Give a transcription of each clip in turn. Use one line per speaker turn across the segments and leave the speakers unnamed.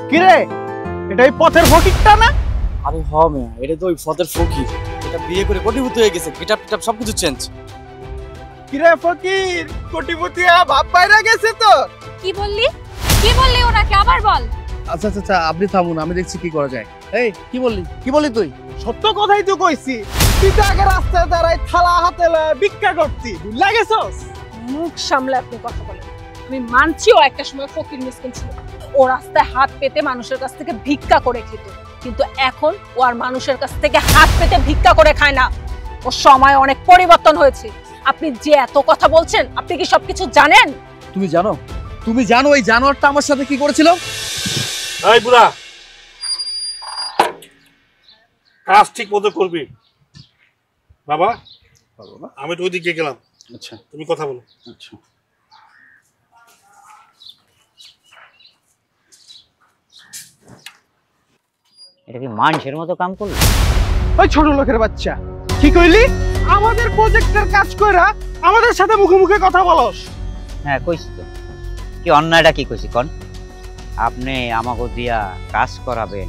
কিরে এটাই পথের ফকিরটা না?
আরে হ মিয়া, এটা তো ওই পথের ফকির। এটা বিয়ে করে কোটিপতি হয়ে গেছে, গেটআপ টেটআপ সবকিছু চেঞ্জ।
কিরে ফকির, কোটিপতি ভাব বাইরে গেছে তো?
কি বললি ওনাকে আবার বল।
আচ্ছা আচ্ছা আচ্ছা, আপনি থামুন, আমি দেখছি কি করা যায়। এই কি বললি তুই?
সত্য কথাই তো কইছি। তুই তো আগে রাস্তায় দাঁড়াই থালা হাতে লয়ে ভিক্ষা করতি, ভুল গেছস?
মুখ সামলে আপনি কথা বলেন। আমি মানছি ও একটা সময় ফকির মিসকিন ছিল, ও রাস্তায় হাত পেতে মানুষের কাছ থেকে ভিক্ষা করে খেত, কিন্তু এখন ও আর মানুষের কাছ থেকে হাত পেতে ভিক্ষা করে খায় না। ওর সময় অনেক পরিবর্তন হয়েছে। আপনি যে এত কথা বলছেন, আপনি কি সবকিছু জানেন?
তুমি জানো এই জানোয়ারটা আমার সাথে কি করেছিল?
এই বুড়া, কাজ ঠিক মতো করবি বাবা। আমি তো ওইদিকে গেলাম।
আচ্ছা
তুমি কথা বলো।
আচ্ছা
এটা কি মানুষের মতো কাম করলো?
ওই ছোট লোকের বাচ্চা, কি কইলি? আমাদের প্রজেক্টের কাজ কইরা আমাদের সাথে মুখে মুখে কথা বলস?
হ্যাঁ কইছি তো। কি অন্যায়টা কি কইছি কোন? আপনি আমাকে দিয়া কাজ করাবেন,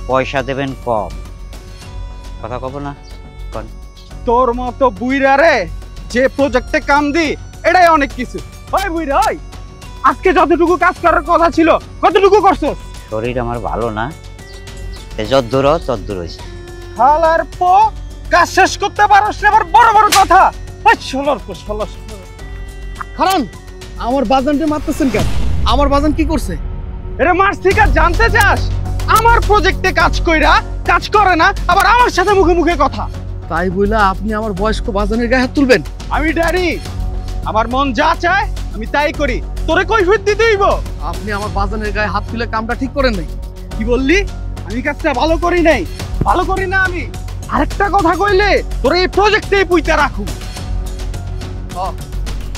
পয়সা দেবেন কম, কথা কব না কোন?
তোর মতো বুইরা রে যে প্রজেক্টে কাম দি, এটাই অনেক কিছু। ওই বুইরা, ওই আজকে যতটুকু কাজ করার কথা ছিল কতটুকু করছস?
শরীর আমার ভালো না, যদ্দূর তদ্দূর হয়েছে।
হালার পো, কাজ শেষ করতে পারস না, আবার বড় বড় কথা। ওই ষোলোর পো ষোলো।
কারণ আমার বাজানকে মারতেছেন কেন? আমার বাজান কি করছে?
এরে মাস থেকে জানতে চাস? আমার প্রজেক্টে কাজ কইরা কাজ করে না, আবার আমার সাথে মুখে মুখে কথা।
তাই বইলা আপনি আমার বয়স্ক বাজানের গায়ে হাত তুলবেন?
আমি ড্যাডি, আমার মন যা চায় আমি তাই করি। তোরে কৈফিয়ত দিতে হইব?
আপনি আমার বাজানের গায়ে হাত তুলে কামটা ঠিক করেন নাই।
কি বললি? আমি কাজটা ভালো করি নাই? ভালো করি না আমি? আরেকটা কথা কইলে তোরে এই প্রজেক্টেই পুইতা রাখু।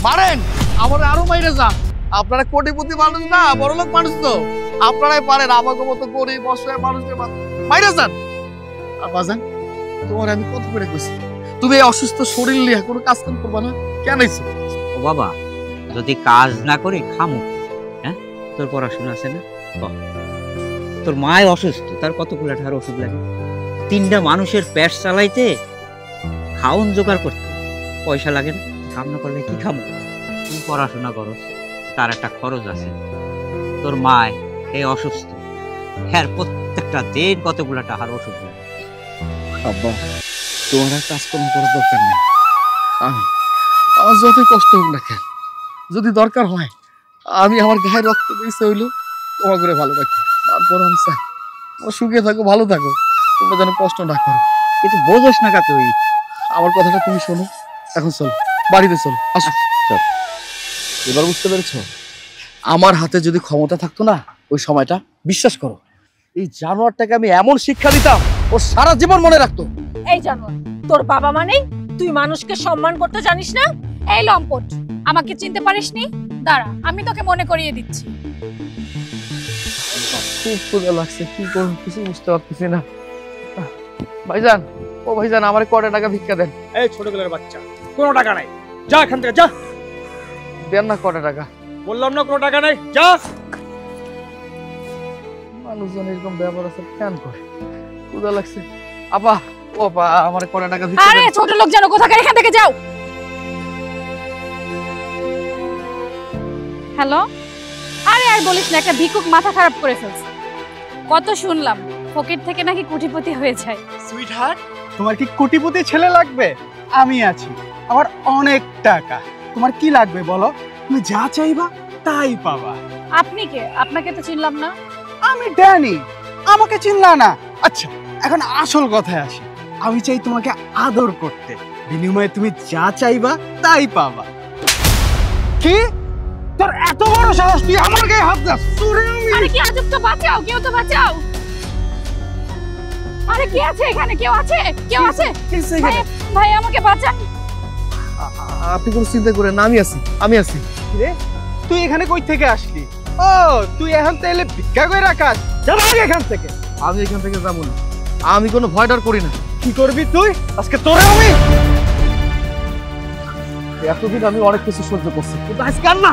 মারেন, আমার আরো মাইরে যান। আপনারা কোটিপতি মানুষ না, বড়লোক মানুষ তো, আপনারাই পারেন আমাকে মতো গরিব অসহায় মানুষের মাইরে যান। আর বাজান, তোমার আমি কত করে কইছি তুমি এই অসুস্থ শরীর নিয়ে কোনো কাজ কাম করবা না, কেন আইছো?
ও বাবা, যদি কাজ না করে খামু, হ্যাঁ? তোর পড়াশোনা আছে না? তোর মায় অসুস্থ, তার কতগুলো টাকার ওষুধ লাগে? 3টা মানুষের পেট চালাইতে, খাওন জোগাড় করতে পয়সা লাগে না? কাম না করলে কি খামু? তুই পড়াশোনা করো, তার একটা খরচ আছে। তোর মায় এই অসুস্থ, হ্যাঁ প্রত্যেকটা দিন কতগুলো টাকার ওষুধ লাগে।
আব্বা, তোমার আর কাজকর্ম করার দরকার নেই। আমার যতই কষ্ট হোক না কেন, যদি দরকার হয় আমি আমার গায়ে রক্ত দিয়েছে হইলো তোমার করে ভালো রাখি। তারপর আমি চাই তোমরা সুখে থাকো, ভালো থাকো, তোমরা যেন কষ্ট না করো।
কিন্তু বোঝস না কা তুই?
আমার কথাটা তুমি শোনো। এখন চলো, বাড়িতে চলো, আসো।
চল।
এবার বুঝতে পেরেছো? আমার হাতে যদি ক্ষমতা থাকতো না ওই সময়টা, বিশ্বাস করো এই জানোয়ারটাকে আমি এমন শিক্ষা দিতাম ও সারা জীবন মনে রাখতো।
এই জানোয়ার, তোর বাবা মানে তুই মানুষকে সম্মান করতে জানিস না? এই লম্পট, আমাকে চিনতে পারিসনি? দাঁড়া, আমি তোকে মনে করিয়ে দিচ্ছি।
খুব ক্ষুধা লাগছে, কি করবো কিছু বুঝতে পারতেছি না। ভাইজান, ও ভাইজান, আমার কটা টাকা ভিক্ষা দেন।
এই ছোট ছেলের বাচ্চা, কোনো টাকা নাই, যা এখান থেকে যা।
দেন না কটা টাকা।
বললাম না কোনো টাকা নাই, যা।
মানুষজন এরকম ব্যবহার আছে কেন করে? ক্ষুধা লাগছে। আপা, ও আপা, আমার কটা টাকা ভিক্ষা
আরে
দেন।
ছোট লোক যেন কোথাকার, এখান থেকে যাও। হ্যালো, আরে আর বলিস না, একটা ভিক্ষুক মাথা খারাপ করে ফেলছে। কত শুনলাম ফকির থেকে নাকি কোটিপতি হয়ে যায়।
সুইট হার্ট, তোমার কি কোটিপতি ছেলে লাগবে? আমি আছি, আমার অনেক টাকা। তোমার কি লাগবে বলো, তুমি যা চাইবা তাই পাবা।
আপনি কে? আপনাকে তো চিনলাম না।
আমি ড্যানি, আমাকে চিনলা না? আচ্ছা, এখন আসল কথায় আসি। আমি চাই তোমাকে আদর করতে, বিনিময়ে তুমি যা চাইবা তাই পাবা। কি? তোর এত বড় সাহস, তুই আমার গায়ে হাত দাস?
আরে কি আজব, তো বাঁচাও, কেউ তো বাঁচাও। আরে কি আছে এখানে? কেউ আছে? কেউ আছে? ভাই আমাকে বাঁচান।
আপনি কোনো চিন্তা করেন না, আমি আছি।
রে, তুই এখানে কই থেকে আসলি? ও, তুই এখন তাইলে ভিক্ষা করে রাখাস? যা এখান থেকে।
আমি এখান থেকে যাবো না, আমি কোনো ভয় ডর করি না।
কি করবি তুই? আজকে তোরে আমি।
এতদিন আমি অনেক কিছু সহ্য করছি, কিন্তু আজকে আর না।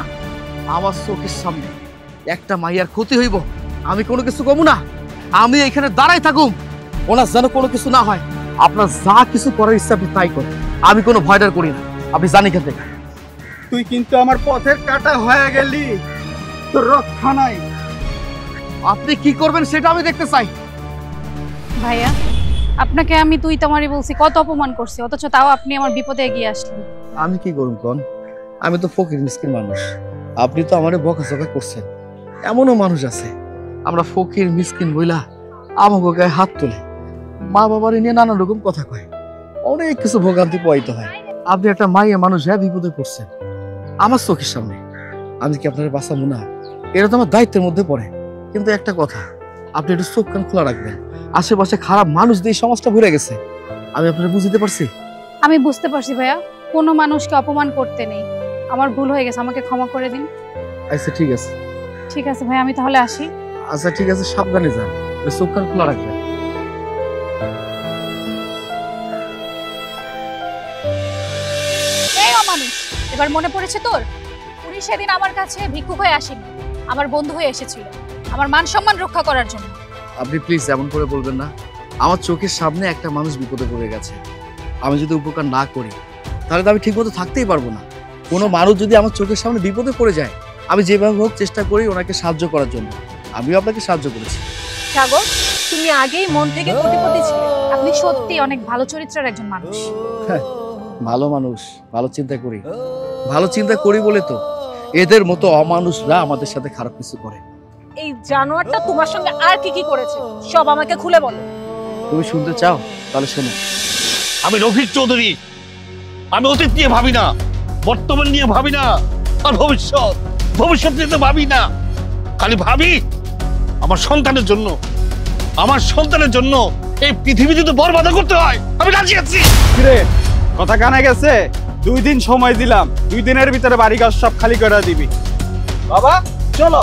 আমার চোখের সামনে একটা মাইয়ার ক্ষতি হইব আমি কোনো কিছু কমু না, আমি এখানে দাঁড়াই থাকুম, ওনার যেন কোনো কিছু না হয়। আপনার যা কিছু করার ইচ্ছা আপনি তাই করেন, আমি কোনো ভয় ডর করি না, আপনি জানি এখান থেকে।
তুই কিন্তু আমার পথের কাটা হয়ে গেলি, তোর রক্ষা নাই।
আপনি কি করবেন সেটা আমি দেখতে চাই।
ভাইয়া, আপনাকে আমি তুই তোমারই বলছি, কত অপমান করছি, অথচ তাও আপনি আমার বিপদে এগিয়ে আসলেন।
আমি কি করুন কোন, আমি তো ফকির মিসকিন মানুষ, আপনি তো আমারে বকাঝকা করছেন। এমনও মানুষ আছে আমরা ফকির মিসকিন বইলা আমাকে গায়ে হাত তোলে, মা বাবার নিয়ে নানা রকম কথা কয়, অনেক কিছু ভোগান্তি পোয়াইতে হয়। আপনি একটা মাইয়া মানুষ হ্যাঁ বিপদে পড়ছেন আমার চোখের সামনে, আমি কি আপনার বাঁচাবো না? এটা তো আমার দায়িত্বের মধ্যে পড়ে। কিন্তু একটা কথা, আপনি একটু চোখ কান খোলা রাখবেন, আশেপাশে খারাপ মানুষ দিয়ে সমাজটা ভরে গেছে। আমি আপনারা বুঝতে পারছি।
আমি বুঝতে পারছি ভাইয়া, কোনো মানুষকে অপমান করতে নেই, আমার ভুল হয়ে গেছে, আমাকে ক্ষমা করে দিন।
আচ্ছা ঠিক আছে।
ঠিক আছে ভাই, আমি তাহলে আসি।
আচ্ছা ঠিক আছে, সাবধানে যান, চোখ কান খোলা রাখবেন।
এই অমানুষ, এবার মনে পড়েছে তোর? উনি সেদিন আমার কাছে ভিক্ষুক হয়ে আসেনি, আমার বন্ধু হয়ে এসেছিল আমার মান সম্মান রক্ষা করার জন্য।
আপনি প্লিজ এমন করে বলবেন না। আমার চোখের সামনে একটা মানুষ বিপদে পড়ে গেছে, আমি যদি উপকার না করি তাহলে তো আমি ঠিকমতো থাকতেই পারবো না। কোনো মানুষ যদি আমার চোখের সামনে বিপদে পড়ে যায়, আমি যেভাবে হোক চেষ্টা করি ওনাকে সাহায্য করার জন্য। আমিও আপনাকে সাহায্য করেছি।
সাগর, তুমি আগেই মন থেকে কোটিপতি ছিলে।
আপনি সত্যি অনেক ভালো চরিত্রের একজন মানুষ।
ভালো মানুষ, ভালো চিন্তা করি, ভালো চিন্তা করি বলে তো এদের মতো অমানুষরা আমাদের সাথে খারাপ কিছু করে।
এই জানোয়ারটা তোমার সঙ্গে আর কি কি করেছে সব আমাকে খুলে বলো।
তুমি শুনতে চাও? তাহলে শোনো।
আমি রফিক চৌধুরী, আমি অতীত নিয়ে ভাবি না, বর্তমান নিয়ে ভাবি না, আর ভবিষ্যৎ নিয়ে তো ভাবি না। খালি ভাবি আমার সন্তানের জন্য, আমার সন্তানের জন্য এই পৃথিবী যদি বরবাদ করতে হয় আমি রাজি আছি।
কিরে, কথা কানে গেছে? 2 দিন সময় দিলাম, 2 দিনের ভিতরে বাড়ি ঘর সব খালি করে দিবি। বাবা চলো।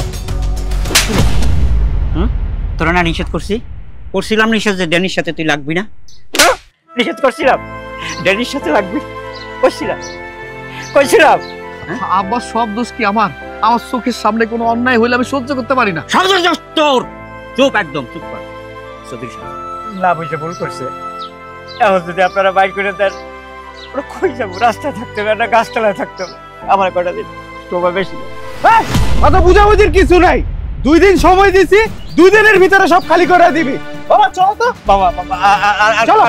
তোরা না নিষেধ করছিলাম নিষেধ যে ড্যানির সাথে তুই লাগবি না, নিষেধ করছিলাম ড্যানির সাথে লাগবি, কইছিলাম।
আব্বা সব দোষ কি আমার? আমার চোখের সামনে কোনো অন্যায় হইলে আমি সহ্য করতে পারি না।
তোর চুপ, একদম চুপ কর। সতীশ না বুঝে ভুল করছে, এখন যদি আপনারা বাইর করে দেন ওরা কই যাবো? রাস্তায় থাকতে হবে না গাছতলায় থাকতে হবে? আমার কটা দিন তোমার বেশি
কথা বুঝাবুঝির কিছু নাই, 2 দিন সময় দিছি, 2 দিনের ভিতরে সব খালি করে দিবি। বাবা চলো তো।
বাবা
চলো।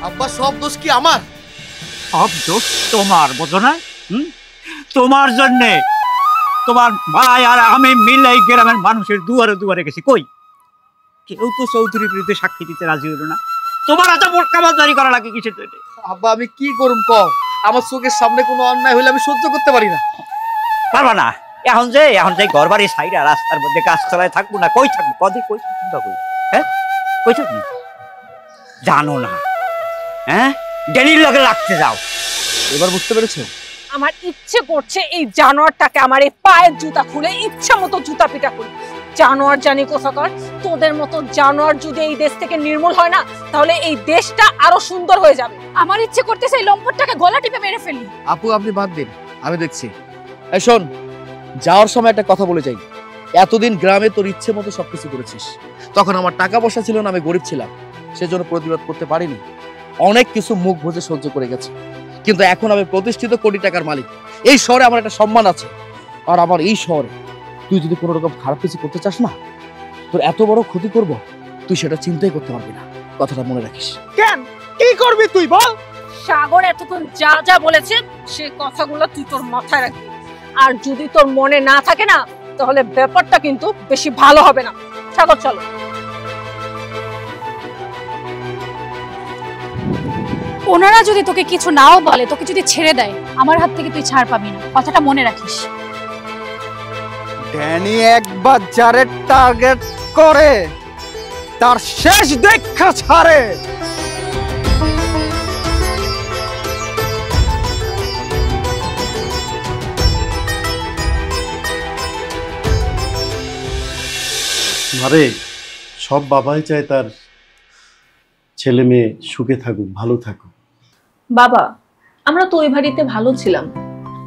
আব্বা সব দোষ কি আমার?
সব দোষ তোমার, বোঝো না? তোমার জন্যে তোমার ভাই আর আমি মিলে গ্রামের মানুষের দুয়ারে দুয়ারে গেছি, কই কেউ তো চৌধুরীর বিরুদ্ধে সাক্ষী দিতে রাজি হলো না। তোমার এত মোটকাবাজারি করা লাগে কিসের জন্য?
আব্বা আমি কি করুম কও? আমার চোখের সামনে কোনো অন্যায় হইলে আমি সহ্য করতে পারি না।
পারবা না? এখন যে ঘর বাড়ি সাইডা রাস্তার মধ্যে গাছতলায় থাকবো না, কই থাকবো? কই থাকবো বা কই? হ্যাঁ কই থাকবি? জানো না? হ্যাঁ ড্যানির লগে লাগতে যাও।
এবার বুঝতে পেরেছো?
আমার ইচ্ছে করছে এই জানোয়ারটাকে আমার এই পায়ের জুতা খুলে ইচ্ছা মতো জুতা পিটা করি। জানোয়ার জানি কোথাকার, তোদের মতো জানোয়ার যদি এই দেশ থেকে নির্মূল হয় না তাহলে এই দেশটা আরো সুন্দর হয়ে যাবে।
আমার ইচ্ছে করতেছে এই লম্পটটাকে গলা টিপে মেরে ফেলি।
আপু আপনি বাদ দিন, আমি দেখছি। এই শোন, যাওয়ার সময় একটা কথা বলে যাই। এতদিন গ্রামে তোর ইচ্ছে মতো সবকিছু করেছিস, তখন আমার টাকা পয়সা ছিল না, আমি গরিব ছিলাম, সেজন্য প্রতিবাদ করতে পারিনি, অনেক কিছু মুখ বুজে সহ্য করে গেছি। কিন্তু এখন আমি প্রতিষ্ঠিত কোটি টাকার মালিক, এই শহরে আমার একটা সম্মান আছে। আর আমার এই শহরে তুই যদি কোনো রকম খারাপ কিছু করতে চাস না, তোর এত বড় ক্ষতি করব তুই সেটা চিন্তাই করতে পারবি না, কথাটা মনে রাখিস।
কেন কি করবি তুই বল?
সাগর এতক্ষণ যা যা বলেছে সে কথাগুলো তুই তোর মাথায় রাখবি, আর যদি তোর মনে না থাকে না তাহলে ব্যাপারটা কিন্তু বেশি ভালো হবে না। সাগর চলো।
ওনারা যদি তোকে কিছু নাও বলে, তোকে যদি ছেড়ে দেয়, আমার হাত থেকে তুই ছাড় পাবি না, কথাটা মনে রাখিস।
ড্যানি একবার যারে টার্গেট করে তার শেষ দেখা ছাড়ে।
আরে সব বাবাই চায় তার ছেলে মেয়ে সুখে থাকুক, ভালো থাকুক।
বাবা, আমরা তো ওই বাড়িতে ভালো ছিলাম,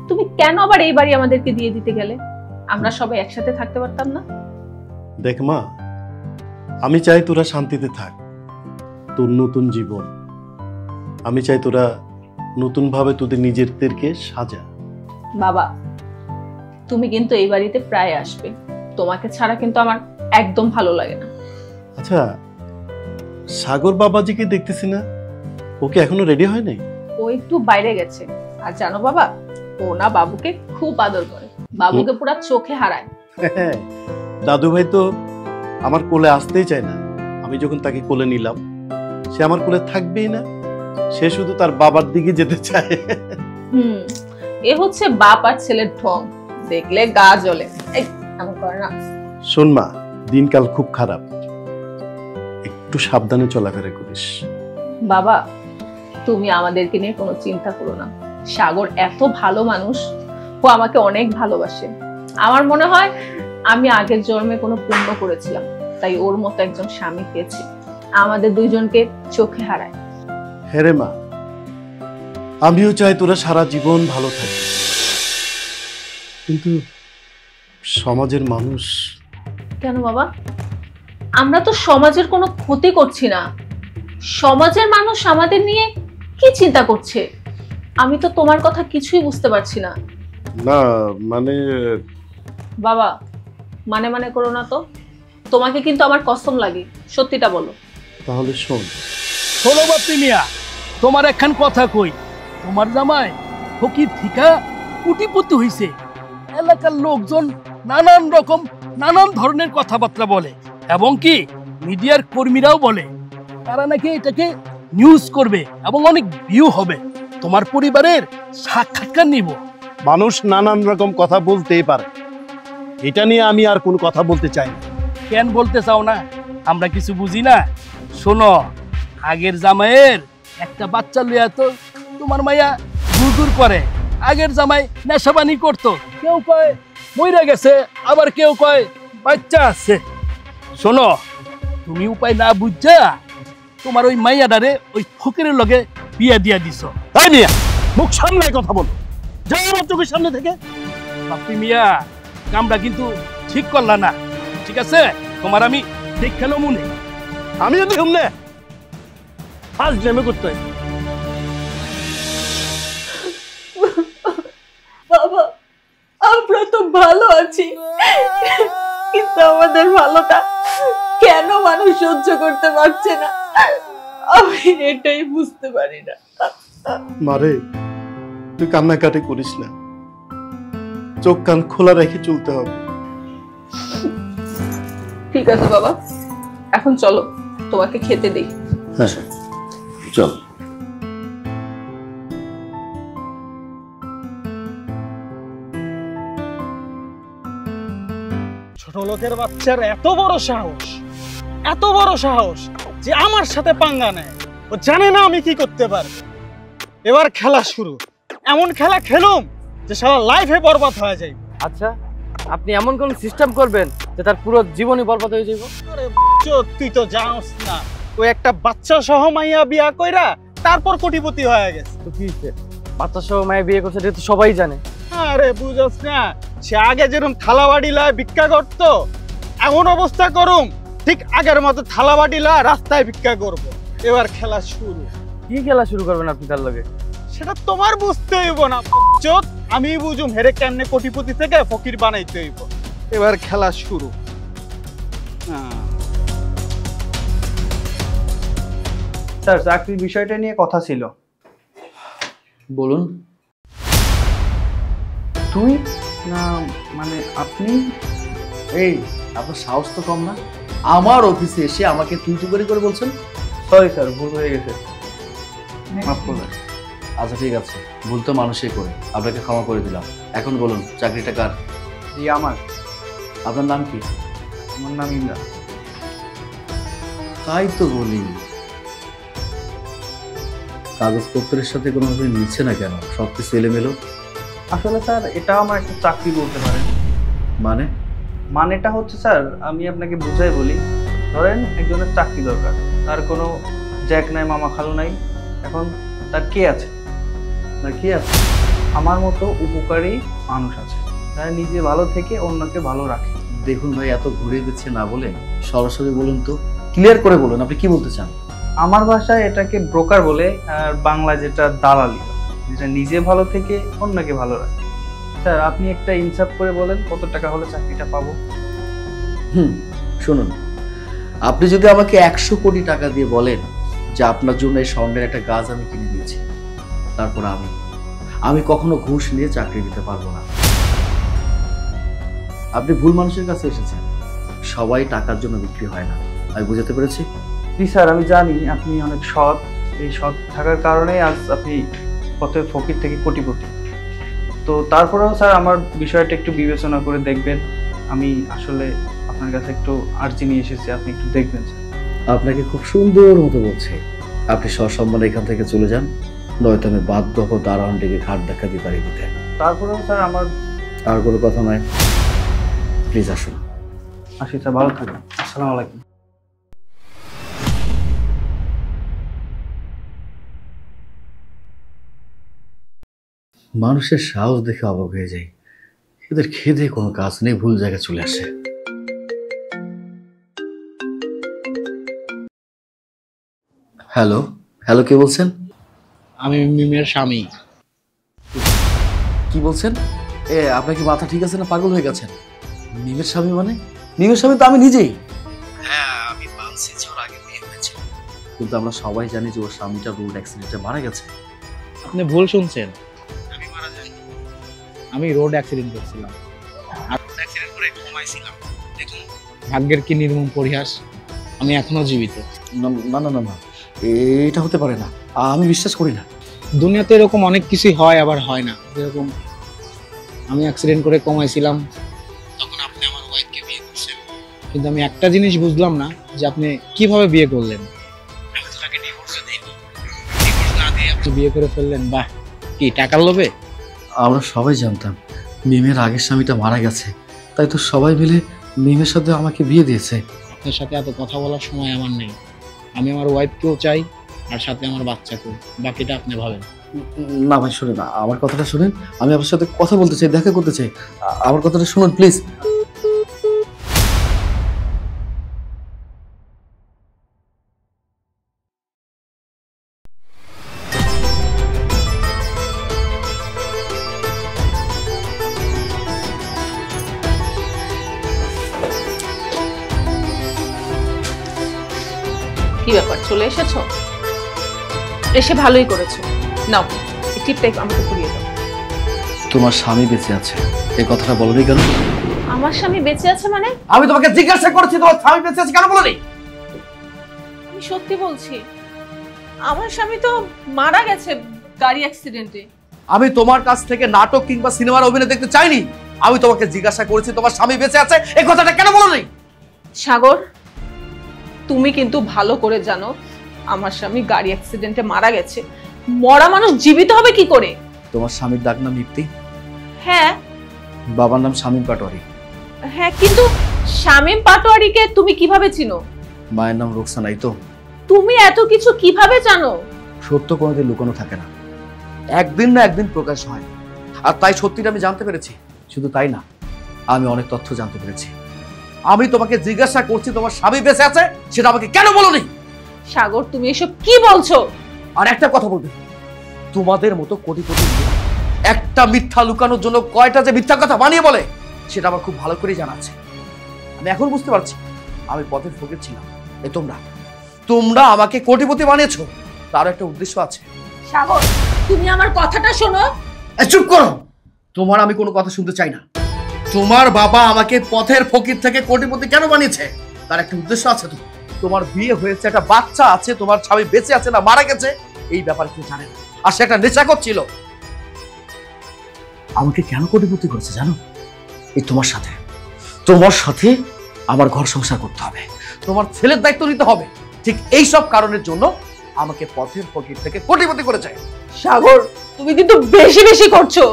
তুমি কেন আবার এই বাড়ি আমাদেরকে দিয়ে দিতে গেলে? আমরা সবাই একসাথে থাকতে পারতাম না?
দেখ মা, আমি চাই তোরা শান্তিতে থাক, তোর নতুন জীবন। আমি চাই তোরা নতুন ভাবে তোদের নিজেদেরকে সাজা।
বাবা, তুমি কিন্তু এই বাড়িতে প্রায় আসবে, তোমাকে ছাড়া কিন্তু আমার একদম ভালো লাগে না।
আচ্ছা, সাগর বাবাজিকে দেখতেছি না, ওকে এখনো রেডি হয় নাই?
ও একটু বাইরে গেছে। আর জানো বাবা, ও না বাবুকে খুব আদর করে, বাবুকে পুরো চোখে হারায়।
দাদু ভাই তো আমার কোলে আসতেই চায় না। আমি যখন তাকে কোলে নিলাম, সে আমার কোলে থাকবেই না, সে শুধু তার বাবার দিকে যেতে চায়।
এ হচ্ছে বাপ আর ছেলের ঢং, দেখলে গা জ্বলে। এই এমন করে না।
শোন মা, দিনকাল খুব খারাপ, একটু সাবধানে চলাফেরা করিস।
বাবা, তুমি আমাদেরকে নিয়ে কোনো চিন্তা করো না। সাগর এত ভালো মানুষ, ও আমাকে অনেক ভালোবাসে। আমার মনে হয় আমি আগের জন্মে কোনো পুণ্য করেছিলাম, তাই ওর মতো একজন স্বামী পেয়েছি। আমাদের দুইজনকে চোখে হারায়।
হ্যাঁ রে মা, আমিও চাই তোরা সারা জীবন ভালো থাকিস, কিন্তু সমাজের মানুষ।
কেন বাবা? আমরা তো সমাজের কোনো ক্ষতি করছি না। সমাজের মানুষ আমাদের নিয়ে কি চিন্তা করছে? আমি তো তোমার কথা কিছুই বুঝতে পারছি না।
না মানে
বাবা, মানে করো না তো। তোমাকে কিন্তু আমার কসম লাগে, সত্যিটা বলো।
তাহলে শোন।
শোনো বাপ্পি মিয়া, তোমার একখান কথা কই। তোমার জামাই ফকির থিকা কুটিপতি হইছে। এলাকার লোকজন নানান রকম নানান ধরনের কথাবার্তা বলে, এবং কি মিডিয়ার কর্মীরাও বলে তারা নাকি এটাকে নিউজ করবে এবং অনেক ভিউ হবে। তোমার পরিবারের সাক্ষাৎকার নিব।
মানুষ নানান রকম কথা বলতেই পারে, এটা নিয়ে আমি আর কোনো কথা বলতে চাই না।
কেন বলতে চাও না? আমরা কিছু বুঝি না? শোনো, আগের জামাইয়ের একটা বাচ্চা লইয়া তো তোমার মাইয়া গুড়গুড় করে। আগের জামাই নেশাবানি করতো, কেউ কয় মইরা গেছে, আবার কেউ কয় বাচ্চা আছে। শোনো, তুমি উপায় না বুঝছা তোমার ওই মাইয়াডারে ওই ফকিরের লগে বিয়া দিয়া দিছ।
তাই মিয়া, মুখ সামনে কথা বল, যাও আমার চোখের সামনে থেকে।
বাপ্পি মিয়া, কামটা কিন্তু ঠিক করলা না, ঠিক আছে? তোমার আমি দেখালো মনে।
আমি যদি হুমনে আজ নেমে করতে
বাবা, আমরা তো ভালো আছি, কিন্তু আমাদের ভালোটা কেন মানুষ সহ্য করতে পারছে না, আমি এটাই বুঝতে পারি না।
মারে, তুই কান্নাকাটি করিস না, চোখ কান খোলা রেখে চলতে হবে।
ঠিক আছে বাবা, এখন চলো তোমাকে খেতে দিই।
হ্যাঁ চল।
ছোট লোকের বাচ্চার এত বড় সাহস যে আমার সাথে পাঙ্গা নেয়। ও জানে না আমি কি করতে পারবো। এবার খেলা শুরু, এমন খেলা খেলুম যে সারা লাইফে বরবাদ হয়ে যায়।
আচ্ছা, আপনি এমন কোন সিস্টেম করবেন যে তার পুরো জীবনই বরবাদ হয়ে যাবে?
আরে তুই তো জানোস না, ও একটা বাচ্চা সহ মাইয়া বিয়া কইরা তারপর কোটিপতি হয়ে গেছে।
তো কি হচ্ছে, বাচ্চা সহ মায়ের বিয়ে করছে, এটা তো সবাই জানে।
আরে বুঝোস না, সে আগে যেরকম থালাবাড়ি লয় ভিক্ষা করতো, এমন অবস্থা করুম ঠিক আগের মতো থালাবাড়ি লয় রাস্তায় ভিক্ষা করব। এবার খেলা শুরু।
কি খেলা শুরু করবেন আপনি তার লগে?
সেটা তোমার বুঝতে হইব না, আমি বুঝুম হেরে কেমনে কোটিপতি থেকে ফকির বানাইতে হইব। এবার খেলা শুরু।
স্যার, চাকরির বিষয়টা নিয়ে কথা ছিল।
বলুন।
তুই না মানে আপনি?
এই, আপনার সাহস তো কম না? আমার অফিসে এসে আমাকে তুই করে বলছেন?
সরি স্যার, ভুল হয়ে গেছে, মাফ করবেন।
আচ্ছা ঠিক আছে, ভুল তো মানুষই করে, আপনাকে ক্ষমা করে দিলাম। এখন বলুন, চাকরিটা কার?
জি আমার।
আপনার নাম কি?
আমার নাম ইমরান।
তাই তো বলি, কাগজপত্রের সাথে কোনোভাবে মিলছে না কেন? সব কিছু এলোমেলো।
আসলে স্যার, এটা আমার একটা চাকরি বলতে পারেন। মানেটা হচ্ছে স্যার, আমি আপনাকে বুঝাই বলি। ধরেন একজনের চাকরি দরকার, তার কোনো জ্যাক নাই, মামা খালু নাই, এখন তার কে আছে?
না কি আছে?
আমার মতো উপকারী মানুষ আছে, তারা নিজে ভালো থেকে অন্যকে ভালো রাখে।
দেখুন ভাই, এত ঘুরিয়ে দিচ্ছে না বলে সরাসরি বলুন তো, ক্লিয়ার করে বলুন আপনি কি বলতে চান।
আমার ভাষায় এটাকে ব্রোকার বলে, আর বাংলা যেটা দালালি, যেটা নিজে ভালো থেকে অন্যকে ভালো রাখে। স্যার আপনি একটা ইনসাফ করে বলেন কত টাকা হলে চাকরিটা পাবো?
শুনুন, আপনি যদি আমাকে 100 কোটি টাকা দিয়ে বলেন যে আপনার জন্য এই স্বর্ণের একটা গাছ আমি কিনে দিয়েছি, তারপর আমি কখনো ঘুষ নিয়ে চাকরি দিতে পারবো না। আপনি ভুল মানুষের কাছে এসেছেন। সবাই টাকার জন্য বিক্রি হয় না। আমি বুঝাতে পেরেছি?
জি স্যার, আমি জানি আপনি অনেক সৎ। এই সৎ থাকার কারণে আজ আপনি পথের ফকির থেকে কোটিপতি। তো তারপরেও স্যার আমার বিষয়টা একটু বিবেচনা করে দেখবেন। আমি আসলে আপনার কাছে একটু আর্জি নিয়ে এসেছি, আপনি একটু দেখবেন স্যার।
আপনাকে খুব সুন্দর মতো বলছে, আপনি সসম্মানে এখান থেকে চলে যান, নয়তো আমি বাধ্য হবো দারোয়ান ডেকে ঘাট ধাক্কা দিয়ে বাড়ি দিতে।
তারপরেও স্যার আমার
আর কোনো কথা নয়, প্লিজ আসুন।
আসি স্যার, ভালো থাকবেন। আসসালামু আলাইকুম।
মানুষের সাহস দেখে অবাক হয়ে যায়। এদের খেদে কোনো কাজ নেই, ভুল জায়গায় চলে আসে। হ্যালো হ্যালো, কে বলছেন?
আমি মিমের স্বামী।
কি বলছেন? আপনার কি মাথা ঠিক আছে না পাগল হয়ে গেছেন? মিমের স্বামী মানে? মিমের স্বামী তো আমি নিজেই। হ্যাঁ, আমি মানছি যে ওর আগে বিয়ে হয়েছে, কিন্তু আমরা সবাই জানি যে ওর স্বামীটা রোড অ্যাক্সিডেন্টে মারা গেছে।
আপনি ভুল শুনছেন। আমি রোড অ্যাক্সিডেন্ট করছিলাম, আর রোড অ্যাক্সিডেন্ট করে ঘুমাইছিলাম। দেখুন ভাগ্যের কি নির্মম পরিহাস, আমি এখনো জীবিত।
না না না না, এটা হতে পারে না, আমি বিশ্বাস করি না।
দুনিয়াতে এরকম অনেক কিছুই হয় আবার হয় না। যেরকম আমি অ্যাক্সিডেন্ট করে কমাইছিলাম, তখন আপনি আমার ওয়াইফকে বিয়ে করছেন, কিন্তু আমি একটা জিনিস বুঝলাম না যে আপনি কিভাবে বিয়ে করলেন। আমি তো তাকে ডিভোর্স দিইনি, ডিভোর্স না দিয়ে আপনি বিয়ে করে ফেললেন। বাহ, কি টাকার লোভে?
আমরা সবাই জানতাম মিমের আগের স্বামীটা মারা গেছে, তাই তো সবাই মিলে মিমের সাথে আমাকে বিয়ে দিয়েছে।
আপনার সাথে এত কথা বলার সময় আমার নেই। আমি আমার ওয়াইফকেও চাই, আর সাথে আমার বাচ্চাকেও। বাকিটা আপনি ভাবেন।
না ভাই শুনেন, আমার কথাটা শুনেন। আমি আপনার সাথে কথা বলতে চাই, দেখা করতে চাই। আমার কথাটা শুনুন প্লিজ।
কি ব্যাপার, চলে এসেছো? এসে ভালোই করেছো। নাও এই টিপটা আমাকে পুড়িয়ে দাও।
তোমার স্বামী বেঁচে আছে, এই কথাটা বলনি কেন?
আমার স্বামী বেঁচে আছে মানে?
আমি তোমাকে জিজ্ঞাসা করছি তোমার স্বামী বেঁচে আছে কেন বলনি?
আমি সত্যি বলছি, আমার স্বামী তো মারা গেছে গাড়ি অ্যাক্সিডেন্টে।
আমি তোমার কাছ থেকে নাটক কিংবা সিনেমার অভিনয় দেখতে চাইনি। আমি তোমাকে জিজ্ঞাসা করেছি তোমার স্বামী বেঁচে আছে, এই কথাটা কেন বলনি?
সাগর, তুমি কিন্তু ভালো করে জানো আমার স্বামী গাড়ি অ্যাক্সিডেন্টে মারা গেছে। মরা মানুষ জীবিত হবে কি করে?
তোমার স্বামীর ডাক নাম ইপ্তি?
হ্যাঁ।
বাবার নাম শামীম পাটোয়ারি।
হ্যাঁ, কিন্তু শামীম পাটোয়ারিকে তুমি কিভাবে চিনো?
মায়ের নাম রোকসানাই। তো
তুমি এত কিছু কিভাবে জানো?
সত্য কোনোদিন লুকানো থাকে না, একদিন না একদিন প্রকাশ হয়। আর তাই সত্যিটা আমি জানতে পেরেছি। শুধু তাই না, আমি অনেক তথ্য জানতে পেরেছি। আমি তোমাকে জিজ্ঞাসা করছি তোমার স্বামী বেঁচে আছে, সেটা আমাকে কেন বলোনি?
সাগর, তুমি এসব কি বলছো?
আর একটা কথা বলবে, তোমাদের মতো কোটিপতি একটা মিথ্যা লুকানোর জন্য কয়টা যে মিথ্যা কথা বানিয়ে বলে সেটা আমার খুব ভালো করেই জানা আছে। আমি এখন বুঝতে পারছি আমি পথের ফকির ছিলাম। এই তোমরা আমাকে কোটিপতি বানিয়েছো, তার একটা উদ্দেশ্য আছে।
সাগর, তুমি আমার কথাটা শোনো।
চুপ করো, তোমার আমি কোনো কথা শুনতে চাই না। তোমার বাবা আমাকে পথের ফকির থেকে কোটিপতি কেন বানিয়েছে তার একটা উদ্দেশ্য আছে। তো তোমার বিয়ে হয়েছে, একটা বাচ্চা আছে, তোমার স্বামী বেঁচে আছে না মারা গেছে এই ব্যাপারে কেউ জানে না। আর সে একটা নেশাখোর ছিল। আমাকে কেন কোটিপতি করেছে জানো? এই তোমার সাথে আমার ঘর সংসার করতে হবে, তোমার ছেলের দায়িত্ব নিতে হবে। ঠিক এই সব কারণের জন্য আমাকে পথের ফকির থেকে কোটিপতি করেছে।
সাগর, তুমি কিন্তু বেশি বেশি করছো।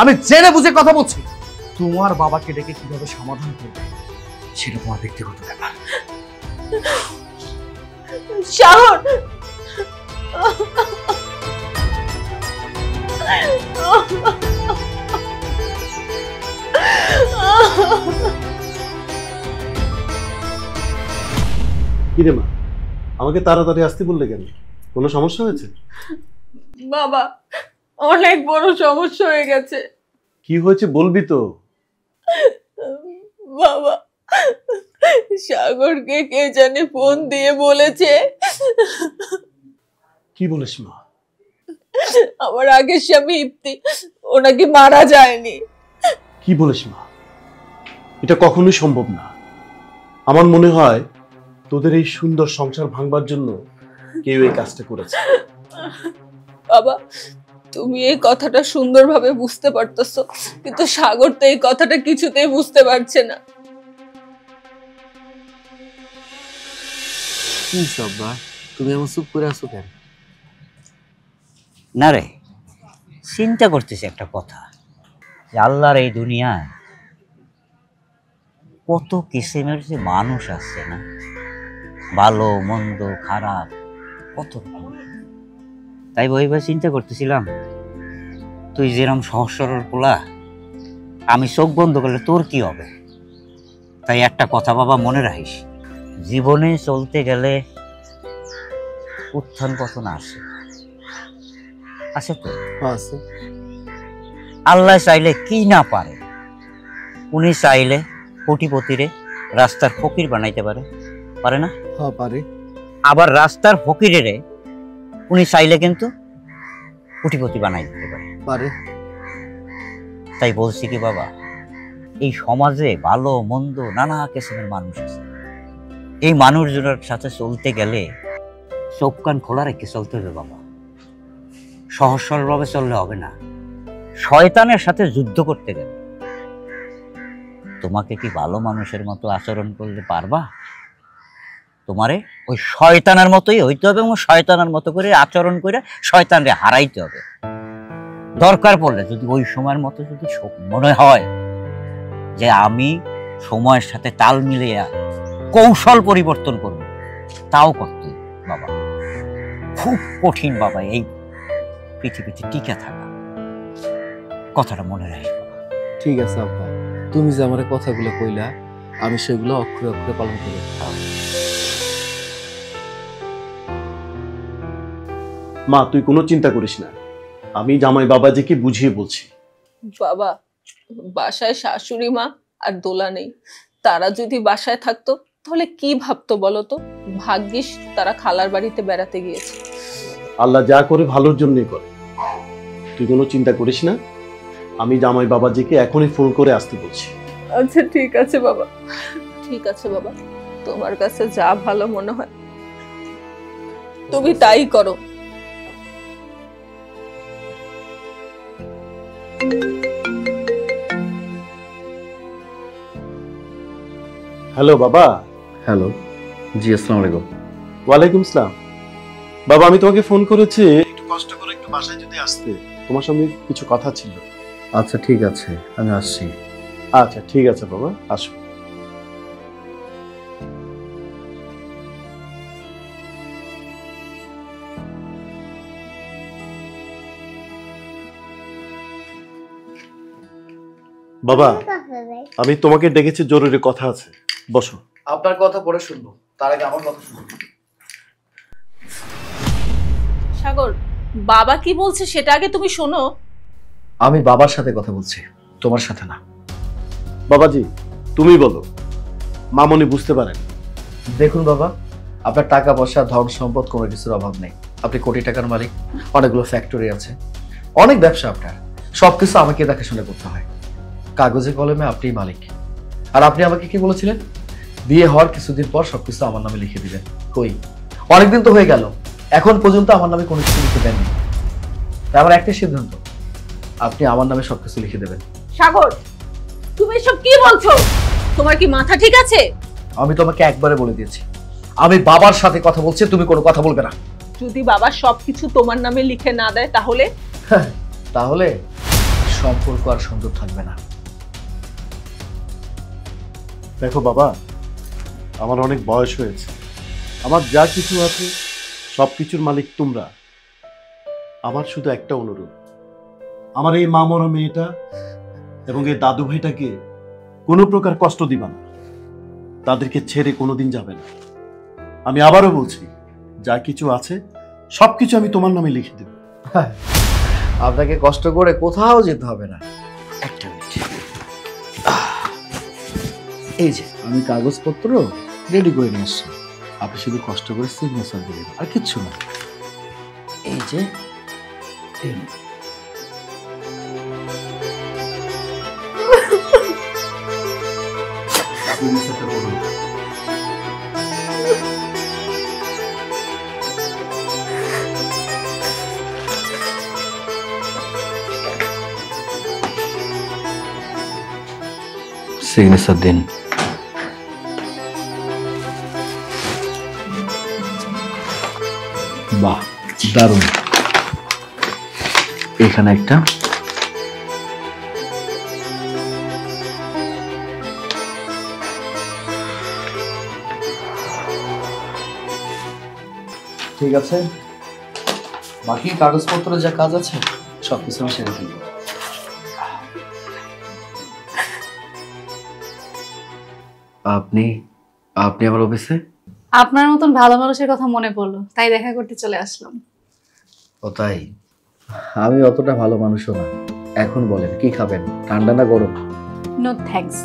আমি জেনে বুঝে কথা বলছি। তোমার বাবাকে ডেকে কিভাবে সমাধান করবে সেটা তোমার ব্যক্তিগত ব্যাপার।
সাগর,
কিরে মা, আমাকে তাড়াতাড়ি আসতে বললে কেন? কোনো সমস্যা হয়েছে?
বাবা, অনেক বড় সমস্যা হয়ে গেছে।
কি হয়েছে বলবি তো?
বাবা, সাগরকে কে জানে ফোন দিয়ে বলেছে
কি বলিস মা?
আমার আগের স্বামী ইপ্তি ও নাকি মারা যায়নি।
কি বলিস মা? এটা কখনোই সম্ভব না। আমার মনে হয় তোদের এই সুন্দর সংসার ভাঙবার জন্য কেউ এই কাজটা করেছে।
বাবা, তুমি এই কথাটা সুন্দরভাবে বুঝতে পারতেছো, কিন্তু সাগর তো এই কথাটা কিছুতেই বুঝতে পারছে না।
কি সব্বা, তুমি এমন চুপ করে আছো কেন?
না রে, চিন্তা করতেছি একটা কথা, যে আল্লাহর এই দুনিয়ায় কত কিসিমের যে মানুষ আছে না, ভালো মন্দ খারাপ কত রকম। তাই ওইভাবে চিন্তা করতেছিলাম, তুই যেরকম সহজ সরল পোলা, আমি চোখ বন্ধ করলে তোর কি হবে। তাই একটা কথা বাবা মনে রাখিস, জীবনে চলতে গেলে উত্থান পতন আসে, আছে তো।
আছে।
আল্লাহ চাইলে কি না পারে, উনি চাইলে কোটিপতিরে রাস্তার ফকির বানাইতে পারে, পারে না?
হ্যাঁ পারে।
আবার রাস্তার ফকিরেরে উনি চাইলে কিন্তু কোটিপতি বানাই দিতে পারে,
পারে।
তাই বলছি কি বাবা, এই সমাজে ভালো মন্দ নানা কিসিমের মানুষ আছে। এই মানুষজনের সাথে চলতে গেলে চোখ কান খোলা রেখে চলতে হবে বাবা। সহজ সরলভাবে চললে হবে না। শয়তানের সাথে যুদ্ধ করতে গেলে তোমাকে কি ভালো মানুষের মতো আচরণ করলে পারবা? তোমারে ওই শয়তানের মতোই হইতে হবে এবং শয়তানের মতো করে আচরণ করে শয়তানরে হারাইতে হবে। দরকার পড়লে যদি ওই সময়ের মতো যদি মনে হয় যে আমি সময়ের সাথে তাল মিলিয়ে কৌশল পরিবর্তন করব, তাও করতে বাবা। খুব কঠিন বাবা এই পৃথিবীতে টিকে থাকা, কথাটা মনে রাখি বাবা।
ঠিক আছে আব্বা, তুমি যে আমার কথাগুলো কইলা আমি সেগুলো অক্ষরে অক্ষরে পালন করি।
মা, তুই কোনো চিন্তা করিস না, আমি জামাই বাবাজিকে বুঝিয়ে বলছি।
বাবা, বাসায় শাশুড়ি মা আর দোলা নেই, তারা যদি বাসায় থাকতো তাহলে কি ভাবতো বলো তো? ভাগ্যিস তারা খালার বাড়িতে বেড়াতে গিয়েছে।
আল্লাহ যা করে ভালোর জন্যই করে, তুই কোনো চিন্তা করিস না। আমি জামাই বাবাজিকে এখনই ফোন করে আসতে বলছি।
আচ্ছা ঠিক আছে বাবা, ঠিক আছে বাবা, তোমার কাছে যা ভালো মনে হয় তুমি তাই করো।
হ্যালো বাবা।
হ্যালো, জি আসসালামু আলাইকুম।
ওয়ালাইকুম আসসালাম। বাবা, আমি তোমাকে ফোন করেছি, একটু কষ্ট করে একটু বাসায় যদি আসতে, তোমার সঙ্গে কিছু কথা ছিল।
আচ্ছা ঠিক আছে, আমি আসছি।
আচ্ছা ঠিক আছে বাবা, আসো। বাবা, আমি তোমাকে ডেকেছি, জরুরি কথা আছে, বসো।
আপনার কথা পরে শুনবো, তার আগে আমার কথা শুনবো।
সাগর, বাবা কি বলছে সেটা আগে তুমি শোনো।
আমি বাবার সাথে কথা বলছি, তোমার সাথে না।
বাবাজি, তুমি বলো, মামনি বুঝতে পারেন।
দেখুন বাবা, আপনার টাকা পয়সা ধন সম্পদ কোনো কিছুর অভাব নেই। আপনি কোটি টাকার মালিক, অনেকগুলো ফ্যাক্টরি আছে, অনেক ব্যবসা আপনার, সবকিছু আমাকে দেখাশোনা করতে হয়। কাগজে কলমে আপনিই মালিক। আর আপনি আমাকে কি বলেছিলেন, বিয়ে হওয়ার কিছুদিন পর সবকিছু আমার নামে লিখে দিবেন। কই, অনেকদিন তো হয়ে গেল, এখন পর্যন্ত আমার নামে কোনো কিছু লিখে দেননি। তাই আমার একটাই সিদ্ধান্ত, আপনি আমার নামে সবকিছু লিখে দেবেন।
সাগর, তুমি এসব কি বলছো? তোমার কি মাথা ঠিক আছে?
আমি তোমাকে একবারে বলে দিয়েছি, আমি বাবার সাথে কথা বলছি, তুমি কোনো কথা বলবে না।
যদি বাবা সবকিছু তোমার নামে লিখে না দেয় তাহলে?
তাহলে সম্পর্ক আর সুন্দর থাকবে না।
দেখো বাবা, আমার অনেক বয়স হয়েছে, আমার যা কিছু আছে সব কিছুর মালিক তোমরা। আমার শুধু একটা অনুরোধ, আমার এই মা মরা মেয়েটা এবং এই দাদু ভাইটাকে কোনো প্রকার কষ্ট দিবা না, তাদেরকে ছেড়ে কোনোদিন যাবে না। আমি আবারও বলছি, যা কিছু আছে সবকিছু আমি তোমার নামে লিখে দেব।
আপনাকে কষ্ট করে কোথাও যেতে হবে না। একটা মিনিট, এই যে আমি কাগজপত্র রেডি করে নিয়ে আসছি, আপনি শুধু কষ্ট করে সিগনেচার দিলেন, আর কিচ্ছু না। এই যে এই নিন। সিগনেচারটা করুন। সিগনেচার দিন। বাহ, দারুণ। এখানে একটা, ঠিক আছে। বাকি কাগজপত্র যা কাজ আছে সবকিছু আমি সেরে ফেলবো। আপনি আপনি আমার অফিসে?
আপনার মতন ভালো মানুষের কথা মনে পড়লো, তাই দেখা করতে চলে আসলাম।
ও তাই? আমি অতটা ভালো মানুষও না। এখন বলেন কি খাবেন, ঠান্ডা না গরম?
নো থ্যাঙ্কস,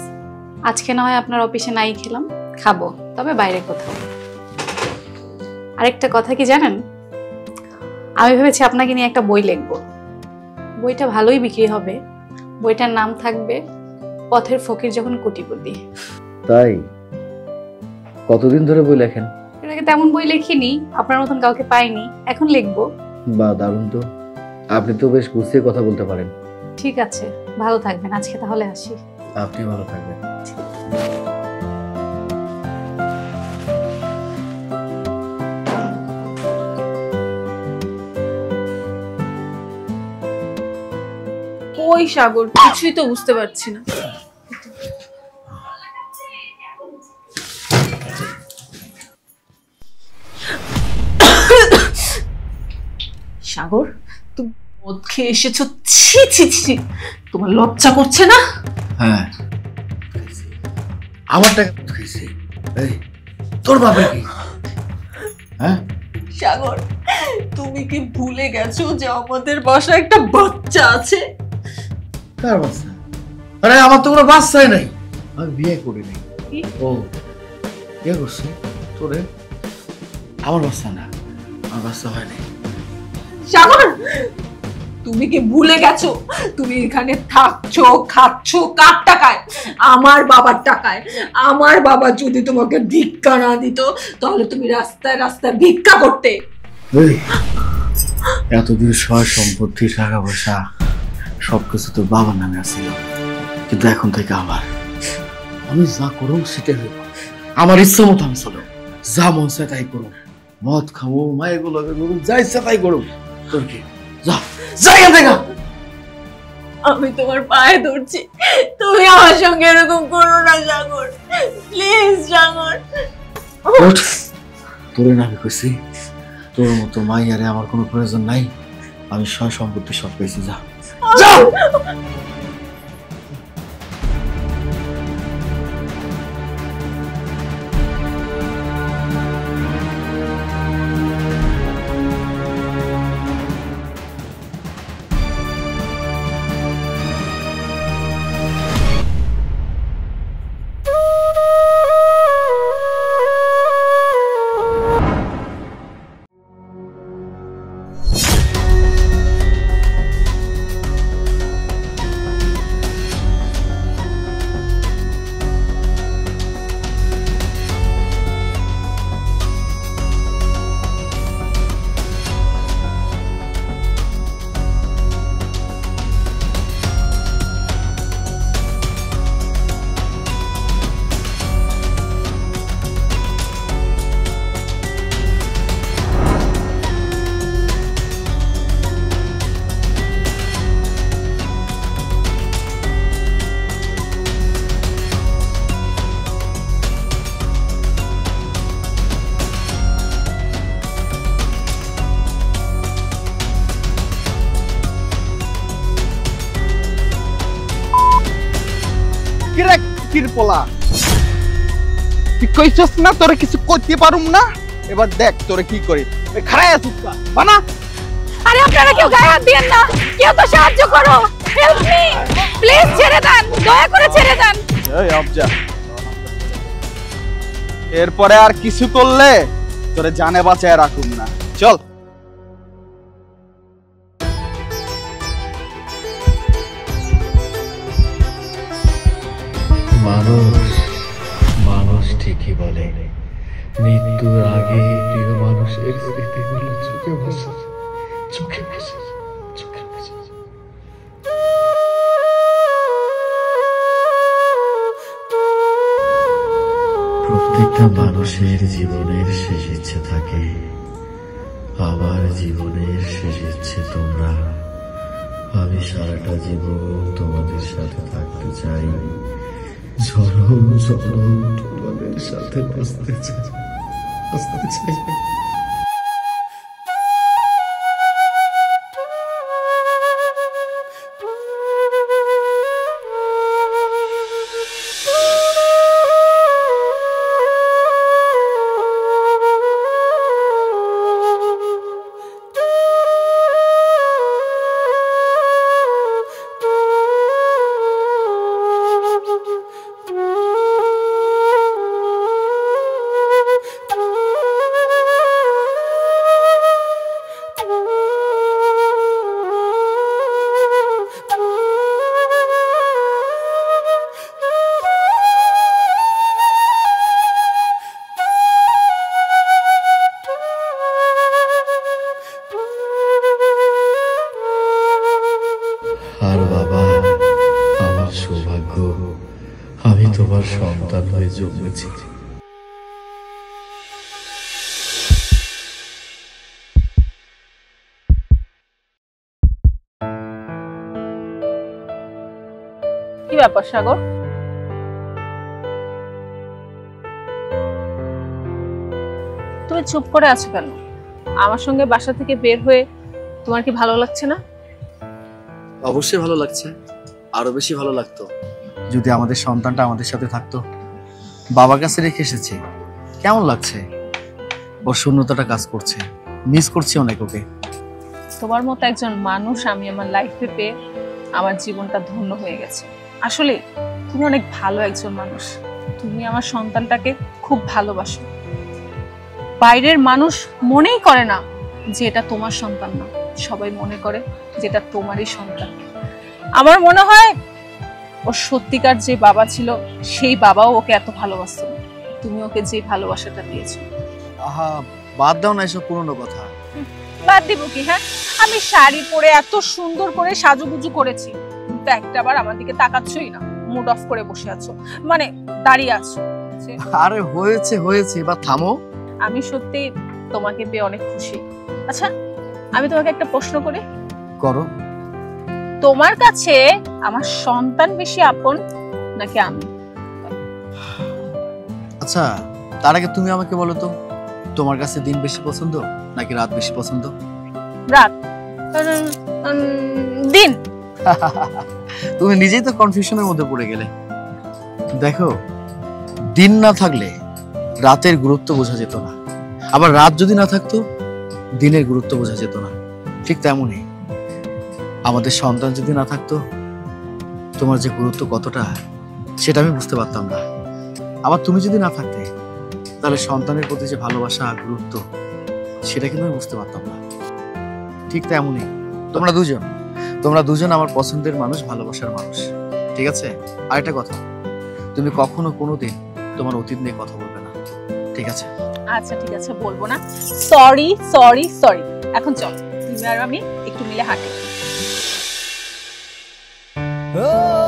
আজকে না হয় আপনার অফিসে নাই খেলাম, খাবো তবে বাইরে কোথাও। আরেকটা কথা কি জানেন, আমি ভেবেছি আপনাকে নিয়ে একটা বই লিখবো। বইটা ভালোই বিক্রি হবে। বইটার নাম থাকবে পথের ফকির যখন কোটিপতি।
তাই? কতদিন ধরে বই লেখেন?
এর আগে তেমন বই লিখিনি, আপনার মতন কাউকে পাইনি, এখন লিখবো।
বা দারুণ তো, আপনি তো বেশ গুছিয়ে কথা বলতে পারেন।
ঠিক আছে, ভালো থাকবেন, আজকে তাহলে আসি।
আপনি ভালো থাকবেন।
ওই সাগর, কিছুই তো বুঝতে পারছি না। সাগর, তুমি মদ খেয়ে এসেছো? ছি ছি ছি, তোমার লজ্জা করছে না?
হ্যাঁ, আমার টাকা খাইছি। এই তোর বাবা কি? হ্যাঁ
সাগর, তুমি কি ভুলে গেছো যে আমাদের বাসায় একটা বাচ্চা আছে?
কার বাচ্চা? আরে আমার তো কোনো বাচ্চাই নাই, আমি বিয়ে করি নাই। ও বিয়ে করছি তোরে? আমার বাচ্চা না, আমার বাচ্চা হয় নাই।
সাগর, তুমি কি ভুলে গেছো তুমি এখানে থাকছো, খাচ্ছো কার টাকায়? আমার বাবার টাকায়। আমার বাবা যদি তোমাকে ভিক্ষা না দিত তাহলে তুমি রাস্তায় রাস্তায় ভিক্ষা করতে।
এতদিন সয় সম্পত্তি, টাকা পয়সা সবকিছু তোর বাবার নামে আসছিল, কিন্তু এখন থেকে আমি যা করুন সেটাই হইব। আমার ইচ্ছা মতো আমি চলো, যা মন চায় তাই করুন। মদ খাবো, মায়েগুলো করুন, যা ইচ্ছা তাই করুন। তোর কি? যা জায়গা দেখা।
আমি তোমার পায়ে ধরছি, তুমি আমার সঙ্গে এরকম করো না সাগর, প্লিজ সাগর।
তোরে না আমি কইছি, তোর মতো মাইয়ারে আমার কোনো প্রয়োজন নাই। আমি সয় সম্পত্তি সব পেয়েছি, যা যা।
কিরে কিরপলা, তুই কইছস না তোরে কিছু করতে পারুম না? এবার দেখ তোরে কি করি। খাড়াই আছিস কা বানা।
আরে আপনারা কেউ গায়ে হাত দিয়েন না, কেউ তো সাহায্য করো, হেল্প মি প্লিজ, ছেড়ে দেন, দয়া করে ছেড়ে দেন।
এই আবজা, এরপরে আর কিছু করলে তোরে জানে বাঁচায় রাখুম না। চল।
মানুষ মানুষ ঠিকই বলে, মৃত্যুর আগে প্রিয় মানুষের স্মৃতিগুলো চোখে ভাসে, চোখে ভাসে, চোখে ভাসে। প্রত্যেকটা মানুষের জীবনের শেষ ইচ্ছে থাকে, আমার জীবনের শেষ ইচ্ছে তোমরা। আমি সারাটা জীবন তোমাদের সাথে থাকতে চাই, জনম জনম তোমাদের সাথে বাঁচতে চাই, বাঁচতে চাই। আর বাবা, আমার সৌভাগ্য আমি তোমার সন্তান হয়ে জন্মেছি।
কি ব্যাপার সাগর, তুমি চুপ করে আছো কেন? আমার সঙ্গে বাসা থেকে বের হয়ে তোমার কি ভালো লাগছে না?
অবশ্যই ভালো লাগছে, আরো বেশি ভালো লাগতো
যদি আমাদের সন্তানটা আমাদের সাথে থাকতো। বাবার কাছে রেখে এসেছি, কেমন লাগছে? ওর শূন্যতাটা কাজ করছে, মিস করছি অনেক ওকে।
তোমার মতো একজন মানুষ আমি আমার লাইফে পেয়ে আমার জীবনটা ধন্য হয়ে গেছে। আসলে তুমি অনেক ভালো একজন মানুষ, তুমি আমার সন্তানটাকে খুব ভালোবাসো। বাইরের মানুষ মনেই করে না যে এটা তোমার সন্তান না, সবাই মনে করে যেটা তোমারই সন্তান। আমার মনে হয় ওর সত্যিকার যে বাবা ছিল সেই বাবাও ওকে এত ভালোবাসতো, তুমি ওকে যে ভালোবাসাটা দিয়েছো।
আহা, বাদ দাও না এসব পুরনো কথা।
বাদ দিব কি? হ্যাঁ, আমি শাড়ি পরে এত সুন্দর করে সাজুগুজু করেছি, কিন্তু একটাবার আমার দিকে তাকাচ্ছই না, মুড অফ করে বসে আছো, মানে দাঁড়িয়ে আছো।
আরে হয়েছে হয়েছে, এবার থামো।
আমি সত্যি তোমাকে পেয়ে অনেক খুশি। আচ্ছা, আমি তোমাকে একটা প্রশ্ন করি।
করো।
তোমার কাছে আমার সন্তান বেশি আপন নাকি আমি?
আচ্ছা, তার আগে তুমি আমাকে বলো তো, তোমার কাছে দিন বেশি পছন্দ নাকি রাত বেশি পছন্দ?
রাত। দিন।
তুমি নিজেই তো কনফিউশনের মধ্যে পড়ে গেলে। দেখো, দিন না থাকলে রাতের গুরুত্ব বোঝা যেত না, আবার রাত যদি না থাকতো দিনের গুরুত্ব বোঝা যেত না। ঠিক তেমনই আমাদের সন্তান যদি না থাকতো, তোমার যে গুরুত্ব কতটা সেটা আমি বুঝতে পারতাম না। আবার তুমি যদি না থাকতে, তাহলে সন্তানের প্রতি যে ভালোবাসা গুরুত্ব সেটা কিন্তু আমি বুঝতে পারতাম না। ঠিক তেমনই তোমরা দুজন আমার পছন্দের মানুষ, ভালোবাসার মানুষ। ঠিক আছে? আর একটা কথা, তুমি কখনো কোনোদিন তোমার অতীত নিয়ে কথা বলবে না, ঠিক আছে?
আচ্ছা ঠিক আছে, বলবো না। Sorry sorry sorry. এখন চল, তুমি আর আমি একটু মিলে হাঁটি।
Oh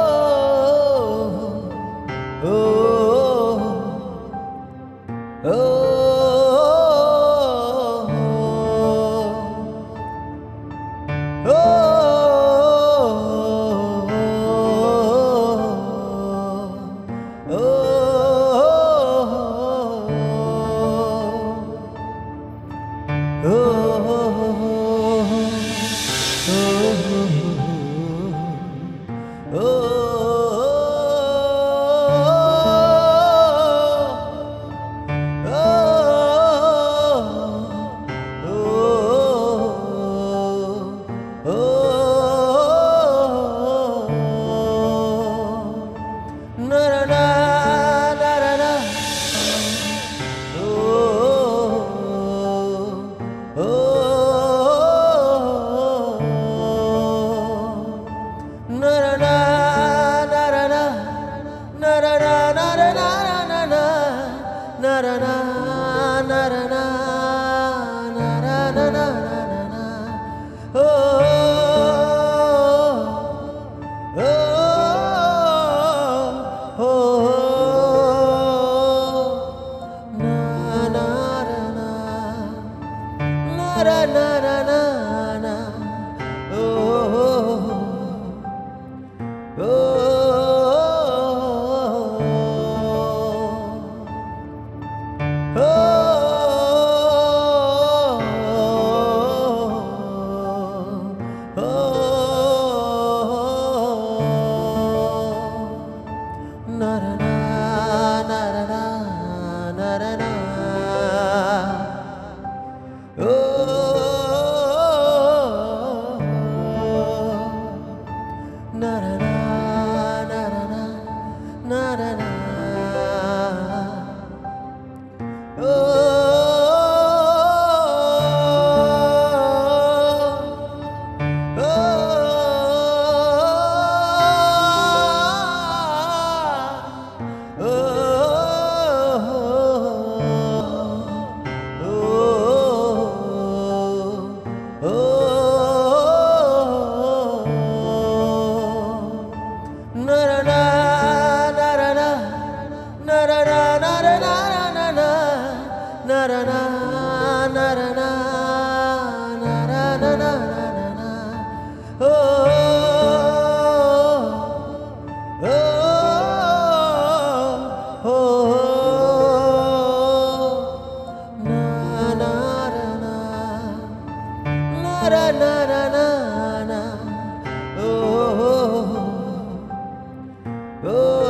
ও